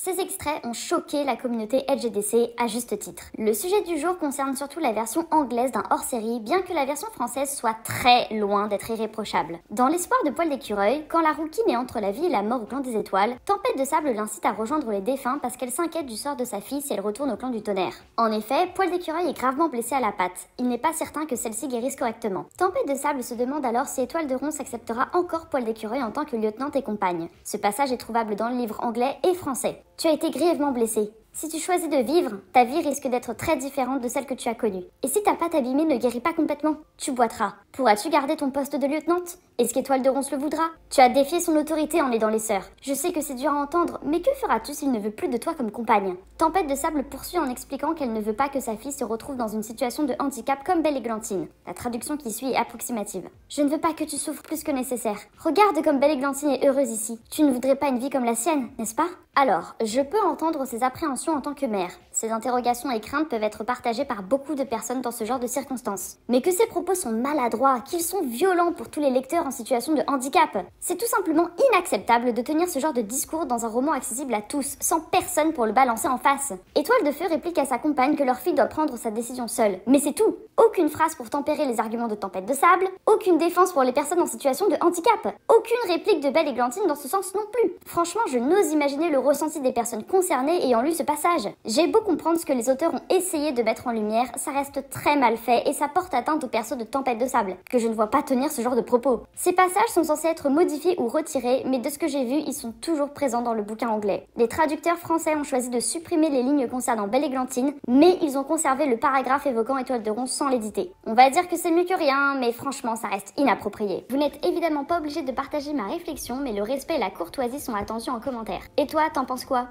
Ces extraits ont choqué la communauté LGDC à juste titre. Le sujet du jour concerne surtout la version anglaise d'un hors-série, bien que la version française soit très loin d'être irréprochable. Dans l'espoir de Poil d'écureuil, quand la rouquine est entre la vie et la mort au clan des étoiles, Tempête de sable l'incite à rejoindre les défunts parce qu'elle s'inquiète du sort de sa fille si elle retourne au clan du tonnerre. En effet, Poil d'écureuil est gravement blessé à la patte. Il n'est pas certain que celle-ci guérisse correctement. Tempête de sable se demande alors si Étoile de Ronce acceptera encore Poil d'écureuil en tant que lieutenante et compagne. Ce passage est trouvable dans le livre anglais et français. Tu as été grièvement blessé. Si tu choisis de vivre, ta vie risque d'être très différente de celle que tu as connue. Et si ta patte abîmée ne guérit pas complètement, tu boiteras. Pourras-tu garder ton poste de lieutenante? Est-ce qu'Étoile de Ronce le voudra? Tu as défié son autorité en aidant les sœurs. Je sais que c'est dur à entendre, mais que feras-tu s'il ne veut plus de toi comme compagne? Tempête de sable poursuit en expliquant qu'elle ne veut pas que sa fille se retrouve dans une situation de handicap comme Belle Églantine. La traduction qui suit est approximative. Je ne veux pas que tu souffres plus que nécessaire. Regarde comme Belle Églantine est heureuse ici. Tu ne voudrais pas une vie comme la sienne, n'est-ce pas? Alors, je peux entendre ces appréhensions en tant que mère. Ces interrogations et craintes peuvent être partagées par beaucoup de personnes dans ce genre de circonstances. Mais que ces propos sont maladroits, qu'ils sont violents pour tous les lecteurs en situation de handicap. C'est tout simplement inacceptable de tenir ce genre de discours dans un roman accessible à tous, sans personne pour le balancer en face. Étoile de Feu réplique à sa compagne que leur fille doit prendre sa décision seule. Mais c'est tout. Aucune phrase pour tempérer les arguments de Tempête de sable, aucune défense pour les personnes en situation de handicap, aucune réplique de Belle Églantine dans ce sens non plus. Franchement, je n'ose imaginer le ressenti des personnes concernées ayant lu ce passage. J'ai beau comprendre ce que les auteurs ont essayé de mettre en lumière, ça reste très mal fait et ça porte atteinte au perso de Tempête de sable, que je ne vois pas tenir ce genre de propos. Ces passages sont censés être modifiés ou retirés, mais de ce que j'ai vu, ils sont toujours présents dans le bouquin anglais. Les traducteurs français ont choisi de supprimer les lignes concernant Belle Églantine, mais ils ont conservé le paragraphe évoquant Étoile de Ronce sans l'éditer. On va dire que c'est mieux que rien, mais franchement, ça reste inapproprié. Vous n'êtes évidemment pas obligé de partager ma réflexion, mais le respect et la courtoisie sont attendus en commentaire. Et toi, t'en penses quoi?